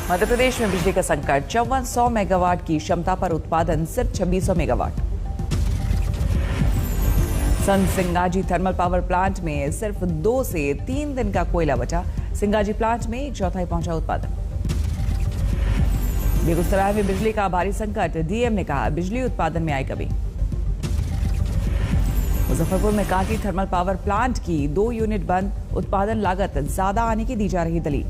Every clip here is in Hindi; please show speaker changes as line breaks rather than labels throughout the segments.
मध्य प्रदेश में बिजली का संकट, 5400 मेगावाट की क्षमता पर उत्पादन सिर्फ 2600 मेगावाट। संत सिंगाजी थर्मल पावर प्लांट में सिर्फ 2 से 3 दिन का कोयला बचा। सिंगाजी प्लांट में 1/4 पहुंचा उत्पादन। बेगूसराय में बिजली का भारी संकट, डीएम ने कहा बिजली उत्पादन में आई कमी। मुजफ्फरपुर में कांटी थर्मल पावर प्लांट की 2 यूनिट बंद, उत्पादन लागत ज्यादा आने की दी जा रही दलील।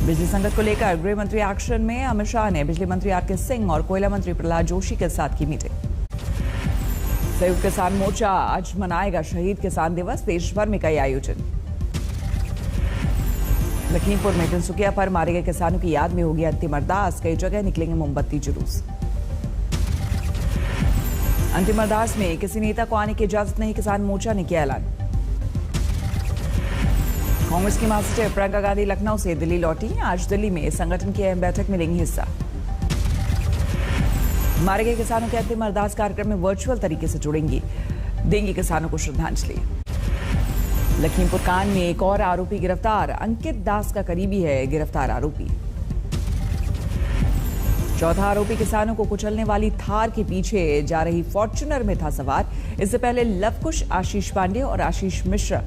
बिजली संकट को लेकर गृह मंत्री एक्शन में, अमित शाह ने बिजली मंत्री आर के सिंह और कोयला मंत्री प्रहलाद जोशी के साथ की मीटिंग। संयुक्त किसान मोर्चा आज मनाएगा शहीद किसान दिवस, देश भर में कई आयोजन। लखीमपुर में तिनसुकिया पर मारे गए किसानों की याद में होगी अंतिम अरदास, कई जगह निकलेंगे मोमबत्ती जुलूस। अंतिम अरदास में किसी नेता को आने की इजाजत नहीं, किसान मोर्चा ने किया ऐलान। कांग्रेस की महासचिव प्रियंका गांधी लखनऊ से दिल्ली लौटी, आज दिल्ली में संगठन की अहम बैठक में लेंगी हिस्सा। मारे गए किसानों के अंतिम अरदास कार्यक्रम में वर्चुअल तरीके से जुड़ेंगी, देंगी किसानों को श्रद्धांजलि। लखीमपुर कांड में एक और आरोपी गिरफ्तार, अंकित दास का करीबी है गिरफ्तार आरोपी। चौथा आरोपी किसानों को कुचलने वाली थार के पीछे जा रही फॉर्च्यूनर में था सवार। इससे पहले लवकुश, आशीष पांडे और आशीष मिश्र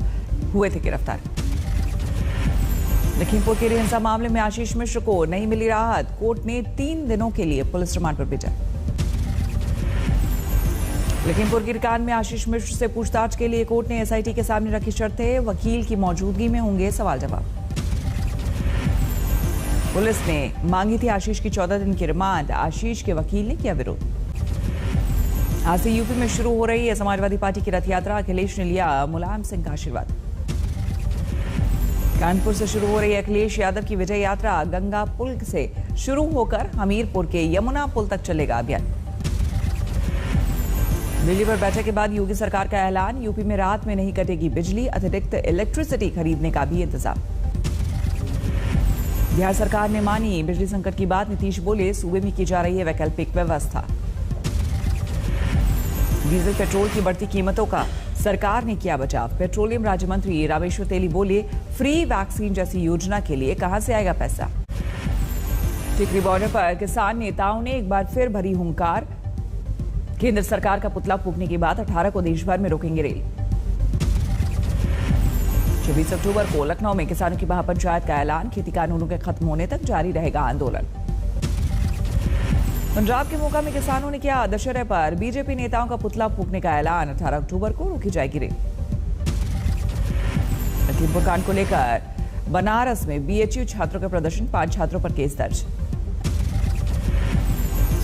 हुए थे गिरफ्तार। लखीमपुर के हिंसा मामले में आशीष मिश्र को नहीं मिली राहत, कोर्ट ने 3 दिनों के लिए पुलिस रिमांड पर भेजा। लखीमपुर की कांड में आशीष मिश्र से पूछताछ के लिए कोर्ट ने एसआईटी के सामने रखी शर्तें, वकील की मौजूदगी में होंगे सवाल जवाब। पुलिस ने मांगी थी आशीष की 14 दिन की रिमांड, आशीष के वकील ने किया विरोध। आज से यूपी में शुरू हो रही है समाजवादी पार्टी की रथ यात्रा, अखिलेश ने लिया मुलायम सिंह का आशीर्वाद। कानपुर से शुरू हो रही अखिलेश यादव की विजय यात्रा गंगा पुल से शुरू होकर हमीरपुर के यमुना पुल तक चलेगा अभियान। बिजली पर बैठक के बाद योगी सरकार का ऐलान, यूपी में रात में नहीं कटेगी बिजली, अतिरिक्त इलेक्ट्रिसिटी खरीदने का भी इंतजाम। बिहार सरकार ने मानी बिजली संकट की बात, नीतीश बोले सूबे में की जा रही है वैकल्पिक व्यवस्था। डीजल पेट्रोल की बढ़ती कीमतों का सरकार ने किया बचाव, पेट्रोलियम राज्य मंत्री रामेश्वर तेली बोले फ्री वैक्सीन जैसी योजना के लिए कहां से आएगा पैसा। टिकरी बॉर्डर पर किसान नेताओं ने एक बार फिर भरी हुंकार, केंद्र सरकार का पुतला फूंकने के बाद 18 को देश भर में रोकेंगे रेल। 24 अक्टूबर को लखनऊ में किसानों की महापंचायत का ऐलान, खेती कानूनों के खत्म होने तक जारी रहेगा आंदोलन। पंजाब के मोगा में किसानों ने किया दशहरे पर बीजेपी नेताओं का पुतला फूंकने का ऐलान, 18 अक्टूबर को रोकी जाएगी रेल। लखीमपुर कांड को लेकर बनारस में बीएचयू छात्रों के प्रदर्शन, 5 छात्रों पर केस दर्ज।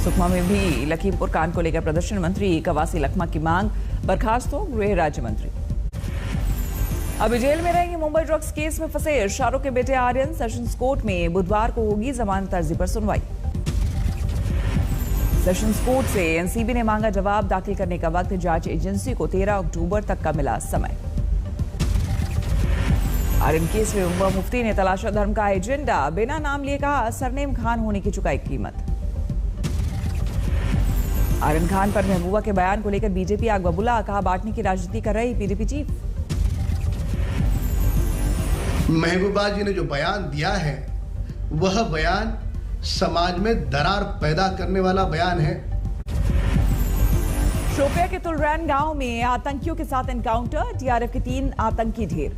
सुकमा में भी लखीमपुर कांड को लेकर प्रदर्शन, मंत्री कवासी लखमा की मांग बर्खास्त हो गृह राज्य मंत्री। अब जेल में रहेंगे मुंबई ड्रग्स केस में फंसे शाहरुख के बेटे आर्यन, सेशंस कोर्ट में बुधवार को होगी जमानत अर्जी पर सुनवाई। सेशंस कोर्ट से एनसीबी ने मांगा जवाब दाखिल करने का वक्त, जांच एजेंसी को 13 अक्टूबर तक का मिला समय। आर्यन केस में उमर मुफ्ती ने तलाशा धर्म का एजेंडा, बिना नाम लिए कहा सरनेम खान होने की चुकाई कीमत। आर्यन खान पर महबूबा के बयान को लेकर बीजेपी आग बबूला, कहा बांटने की राजनीति कर रही पीडीपी चीफ।
महबूबा जी ने जो बयान दिया है वह बयान समाज में दरार पैदा करने वाला बयान है।
शोपिया के तुलरैन गांव में आतंकियों के साथ एनकाउंटर, टीआरएफ के 3 आतंकी ढेर।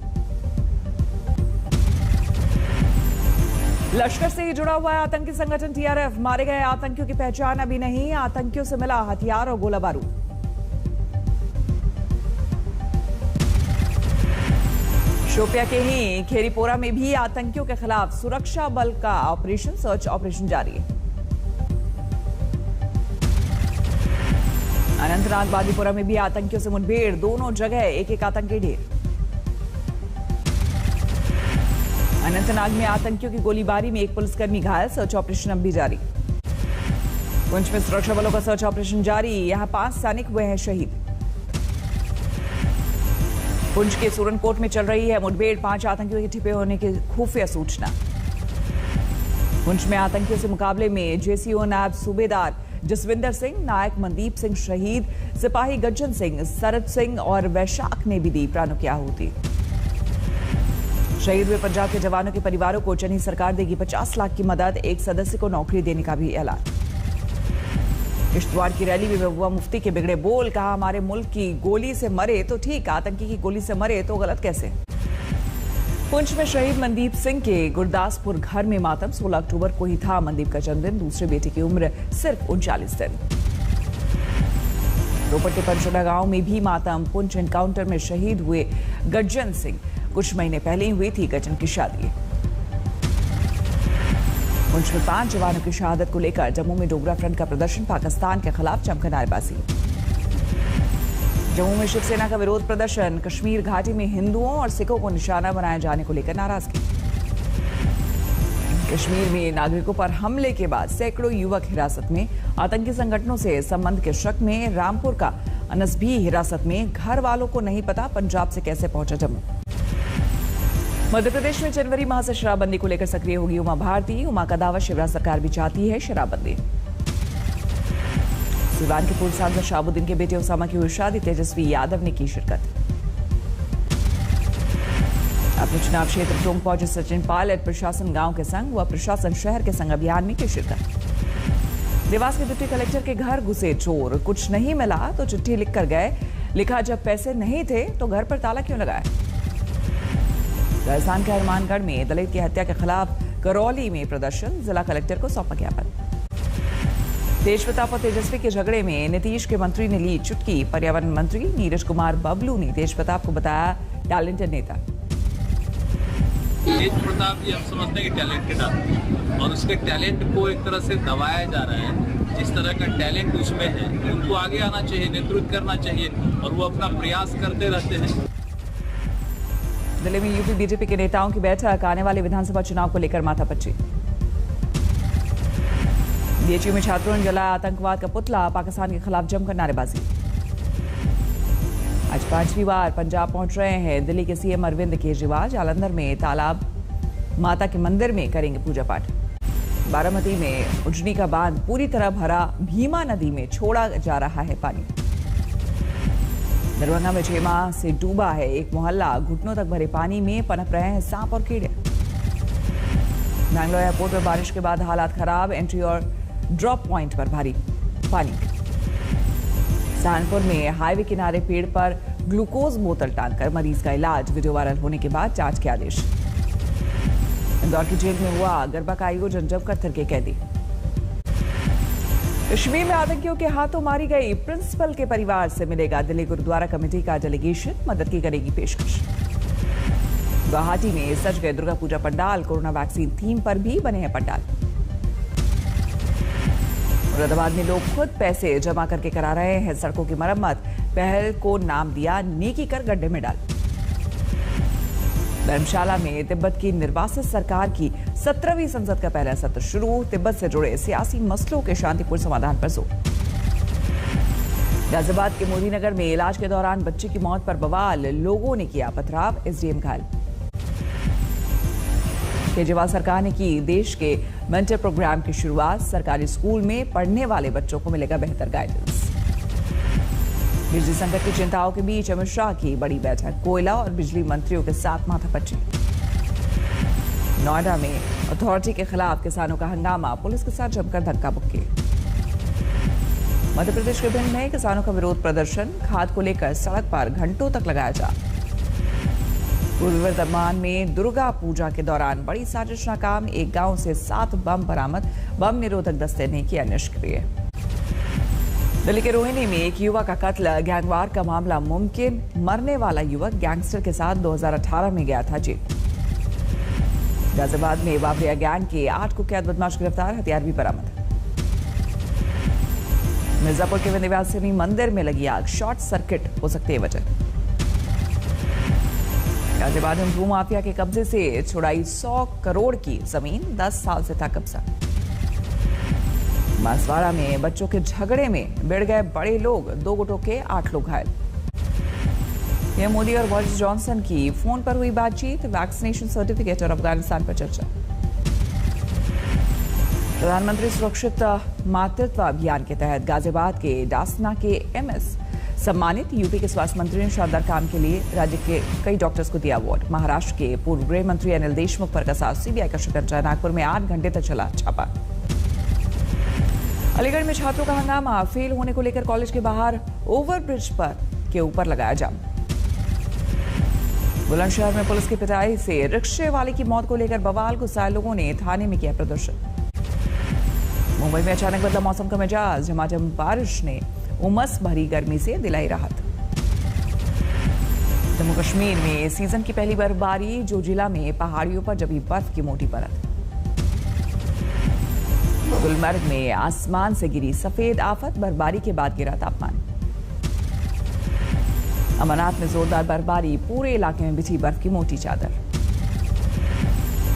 लश्कर से ही जुड़ा हुआ है आतंकी संगठन टीआरएफ, मारे गए आतंकियों की पहचान अभी नहीं, आतंकियों से मिला हथियार और गोला बारूद। शोपिया के ही खेरीपोरा में भी आतंकियों के खिलाफ सुरक्षा बल का ऑपरेशन, सर्च ऑपरेशन जारी है। अनंतनाग बादीपुरा में भी आतंकियों से मुठभेड़, दोनों जगह एक आतंकी ढेर। अनंतनाग में आतंकियों की गोलीबारी में एक पुलिसकर्मी घायल, सर्च ऑपरेशन अब भी जारी। पुंछ में सुरक्षा बलों का सर्च ऑपरेशन जारी, यहां 5 सैनिक हुए हैं शहीद। पुंछ के सूरनकोट में चल रही है मुठभेड़, 5 आतंकियों के छिपे होने की खुफिया सूचना। पुंछ में आतंकियों से मुकाबले में जेसीओ नायब सूबेदार जसविंदर सिंह, नायक मनदीप सिंह शहीद, सिपाही गज्जन सिंह, सरद सिंह और वैशाख ने भी दी प्राणों की आहुति। शहीद हुए पंजाब के जवानों के परिवारों को चनी सरकार देगी 50 लाख की मदद, एक सदस्य को नौकरी देने का भी ऐलान। किश्तवाड़ की रैली में महबूबा मुफ्ती के बिगड़े बोल, कहा हमारे मुल्क की गोली से मरे तो ठीक, आतंकी की गोली से मरे तो गलत कैसे। पुंछ में शहीद मनदीप सिंह के गुरदासपुर घर में मातम, 16 अक्टूबर को ही था मनदीप का जन्मदिन, दूसरे बेटे की उम्र सिर्फ 39 दिन। रोपड़ के पंचोड़ा गांव में भी मातम, पुंछ एनकाउंटर में शहीद हुए गज्जन सिंह, कुछ महीने पहले ही हुई थी गज्जन की शादी। पुंछ में 5 जवानों की शहादत को लेकर जम्मू में डोगरा फ्रंट का प्रदर्शन, पाकिस्तान के खिलाफ जमकर नारेबाजी। जम्मू में शिवसेना का विरोध प्रदर्शन, कश्मीर घाटी में हिंदुओं और सिखों को निशाना बनाए जाने को लेकर नाराजगी। कश्मीर में नागरिकों पर हमले के बाद सैकड़ों युवक हिरासत में, आतंकी संगठनों से संबंध के शक में रामपुर का अनस भी हिरासत में, घर वालों को नहीं पता पंजाब से कैसे पहुंचा जम्मू। मध्य प्रदेश में जनवरी माह से शराबबंदी को लेकर सक्रिय होगी उमा भारती, उमा का दावा शिवराज सरकार भी चाहती है शराबबंदी। सिवान के पूर्व सांसद शहाबुद्दीन के बेटे उसामा की हुई शादी, तेजस्वी यादव ने की शिरकत। अपने चुनाव क्षेत्र टोंक पहुंचे सचिन पायलट, प्रशासन गांव के संग व प्रशासन शहर के संग अभियान में की शिरकत। देवास के डिप्टी कलेक्टर के घर घुसे चोर, कुछ नहीं मिला तो चिट्ठी लिखकर गए, लिखा जब पैसे नहीं थे तो घर पर ताला क्यों लगाया। राजस्थान के हनुमानगढ़ में दलित की हत्या के खिलाफ करौली में प्रदर्शन, जिला कलेक्टर को सौंपा ज्ञापन। तेज प्रताप और तेजस्वी के झगड़े में नीतीश के मंत्री ने ली चुटकी, पर्यावरण मंत्री नीरज कुमार बबलू ने तेज प्रताप को बताया टैलेंटेड नेता।
तेज प्रताप जी हम समझते हैं कि टैलेंटेड आदमी, और उसके टैलेंट को एक तरह से दबाया जा रहा है। जिस तरह का टैलेंट उसमें है उनको आगे आना चाहिए, नेतृत्व करना चाहिए, और वो अपना प्रयास करते रहते हैं।
दिल्ली में यूपी बीजेपी के नेताओं की बैठक, आने वाले विधानसभा चुनाव को लेकर माथापच्ची। बीएचयू में छात्रों ने जलाया आतंकवाद का पुतला, पाकिस्तान के खिलाफ जमकर नारेबाजी। आज 5वीं बार पंजाब पहुंच रहे हैं दिल्ली के सीएम अरविंद केजरीवाल, जालंधर में तालाब माता के मंदिर में करेंगे पूजा पाठ। बारामती में उजनी का बांध पूरी तरह भरा, भीमा नदी में छोड़ा जा रहा है पानी। दरभंगा में 6 माह से डूबा है एक मोहल्ला, घुटनों तक भरे पानी में पनप रहे हैं सांप और कीड़े। बैंगलोर एयरपोर्ट पर बारिश के बाद हालात खराब, एंट्री और ड्रॉप पॉइंट पर भारी पानी। सहारनपुर में हाईवे किनारे पेड़ पर ग्लूकोज बोतल टांगकर मरीज का इलाज, वीडियो वायरल होने के बाद जांच के आदेश। इंदौर की जेल में हुआ गरबा का आयोजन, जमकर थिरके कैदी। कश्मीर में आतंकियों के हाथों मारी गई प्रिंसिपल के परिवार से मिलेगा दिल्ली गुरुद्वारा कमेटी का डेलीगेशन, मदद की करेगी पेशकश। गुवाहाटी में सज गए Durga Puja pandal, corona vaccine theme पर भी बने हैं पंडाल। मुरादाबाद में लोग खुद पैसे जमा करके करा रहे हैं सड़कों की मरम्मत, पहल को नाम दिया नेकी कर गड्ढे में डाल। धर्मशाला में तिब्बत की निर्वासित सरकार की 17वीं संसद का पहला सत्र शुरू, तिब्बत से जुड़े सियासी मसलों के शांतिपूर्ण समाधान पर जोर। गाजियाबाद के मोदीनगर में इलाज के दौरान बच्चे की मौत पर बवाल, लोगों ने किया पथराव, एसडीएम घायल। केजरीवाल सरकार ने की देश के मेंटर प्रोग्राम की शुरुआत, सरकारी स्कूल में पढ़ने वाले बच्चों को मिलेगा बेहतर गाइडेंस। बिजली संकट की चिंताओं के बीच अमित शाह की बड़ी बैठक, कोयला और बिजली मंत्रियों के साथ माथापच्ची। नोएडा में अथॉरिटी के खिलाफ किसानों का हंगामा, पुलिस के साथ जमकर धक्का मुक्की। मध्य प्रदेश के भिंड में किसानों का विरोध प्रदर्शन, खाद को लेकर सड़क पर घंटों तक लगाया जा। पूर्वी वर्धमान में दुर्गा पूजा के दौरान बड़ी साजिश नाकाम, एक गांव से 7 बम बरामद, बम निरोधक दस्ते ने किया निष्क्रिय। दिल्ली के रोहिणी में एक युवक का कत्ल, गैंगवार का मामला मुमकिन, मरने वाला युवक गैंगस्टर के साथ 2018 में गया था जेल। गाजियाबाद में बाबरिया गैंग के 8 कुख्यात बदमाश गिरफ्तार, हथियार भी बरामद। मिर्जापुर के विंध्यवासिनी मंदिर में लगी आग, शॉर्ट सर्किट हो सकती है वजह। गाजियाबाद में भू माफिया के कब्जे से छुड़ाई 100 करोड़ की जमीन, 10 साल से था कब्जा। बांसवाड़ा में बच्चों के झगड़े में भिड़ गए बड़े लोग, 2 गुटों के 8 लोग घायल। पीएम मोदी और बोरिस जॉनसन की फोन पर हुई बातचीत, वैक्सीनेशन सर्टिफिकेट और अफगानिस्तान पर चर्चा। प्रधानमंत्री सुरक्षित मातृत्व अभियान के तहत गाजियाबाद के डासना के एमएस सम्मानित। यूपी के स्वास्थ्य मंत्री ने शानदार काम के लिए राज्य के कई डॉक्टर्स को दिया अवार्ड। महाराष्ट्र के पूर्व गृह मंत्री अनिल देशमुख पर कसा सीबीआई का शिकंजा। नागपुर में 8 घंटे तक चला छापा। अलीगढ़ में छात्रों का हंगामा। फेल होने को लेकर कॉलेज के बाहर ओवरब्रिज के ऊपर लगाया जाम। बुलंदशहर में पुलिस की पिटाई से रिक्शे वाले की मौत को लेकर बवाल। गुस्साए लोगों ने थाने में किया प्रदर्शन। मुंबई में अचानक बदला मौसम का मिजाज। झमाझम बारिश ने उमस भरी गर्मी से दिलाई राहत। जम्मू कश्मीर में सीजन की पहली बर्फबारी। जो जिला में पहाड़ियों पर जमी बर्फ की मोटी परत। गुलमर्ग में आसमान से गिरी सफेद आफत। बर्फबारी के बाद गिरा तापमान। अमरनाथ में जोरदार बर्फबारी। पूरे इलाके में बिछी बर्फ की मोटी चादर।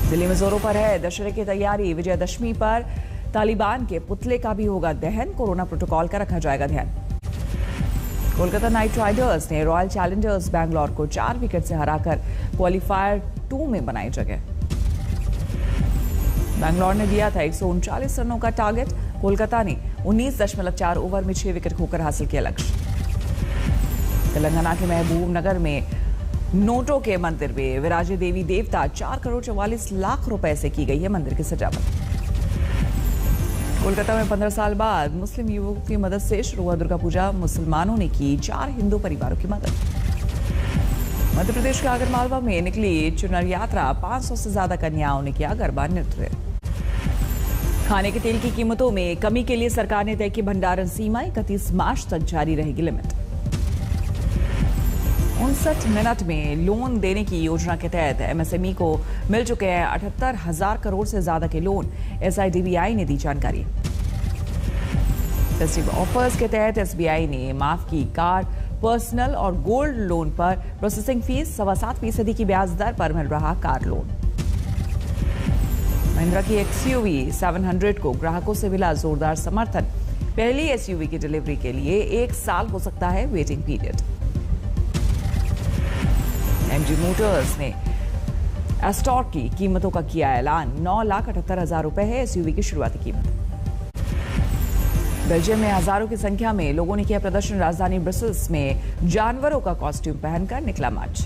दिल्ली में जोरों पर है दशहरे की तैयारी। विजयदशमी पर तालिबान के पुतले का भी होगा दहन। कोरोना प्रोटोकॉल का रखा जाएगा ध्यान। कोलकाता नाइट राइडर्स ने रॉयल चैलेंजर्स बैंगलोर को 4 विकेट से हराकर क्वालिफायर 2 में बनाई जगह। बैंगलोर ने दिया था 139 रनों का टारगेट। कोलकाता ने 19.4 ओवर में 6 विकेट खोकर हासिल किया लक्ष्य। तेलंगाना के महबूब नगर में नोटों के मंदिर में विराजे देवी देवता। 4 करोड़ 44 लाख रुपए से की गई है मंदिर की सजावट। कोलकाता में 15 साल बाद मुस्लिम युवकों की मदद से शुरू हुआ दुर्गा पूजा। मुसलमानों ने की 4 हिंदू परिवारों की मदद। मध्य प्रदेश के आगरमालवा में निकली चुनर यात्रा। 500 से ज्यादा कन्याओं ने किया गरबा नृत्य। खाने के तेल की कीमतों में कमी के लिए सरकार ने तय की भंडारण सीमा। 31 मार्च तक जारी रहेगी लिमिट। 59 मिनट में लोन देने की योजना के तहत एमएसएमई को मिल चुके हैं 78,000 करोड़ से ज्यादा के लोन। एसआईडीबीआई ने दी जानकारी। फेस्टिव ऑफर्स के तहत एसबीआई ने माफ की कार, पर्सनल और गोल्ड लोन पर प्रोसेसिंग फीस। 7.25% की ब्याज दर पर मिल रहा कार लोन। महिंद्रा की एक्सयूवी 700 को ग्राहकों से मिला जोरदार समर्थन। पहली एसयूवी की डिलीवरी के लिए 1 साल हो सकता है वेटिंग पीरियड। एमजी मोटर्स ने एस्टॉर की कीमतों का किया ऐलान। 9,78,000 रुपए है एसयूवी की शुरुआती कीमत। बेल्जियम में हजारों की संख्या में लोगों ने किया प्रदर्शन। राजधानी ब्रसेल्स में जानवरों का कॉस्ट्यूम पहनकर निकला मार्च।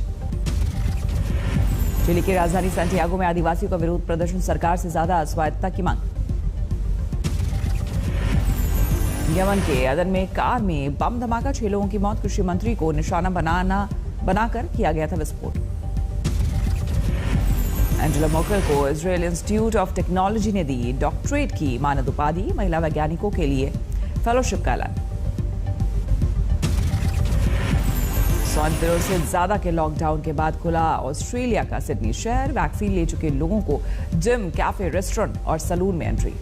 चिली की राजधानी सैंटियागो में आदिवासियों का विरोध प्रदर्शन। सरकार से ज्यादा स्वायत्तता की मांग। यमन के अदन में कार में बम धमाका। 6 लोगों की मौत। कृषि मंत्री को निशाना बनाकर किया गया था विस्फोट। एंजेला मर्केल को इजरायल इंस्टीट्यूट ऑफ टेक्नोलॉजी ने दी डॉक्टरेट की मानद उपाधि। महिला वैज्ञानिकों के लिए फेलोशिप का ऐलान। 100 दिनों से ज्यादा के लॉकडाउन के बाद खुला ऑस्ट्रेलिया का सिडनी शहर। वैक्सीन ले चुके लोगों को जिम, कैफे, रेस्टोरेंट और सैलून में एंट्री।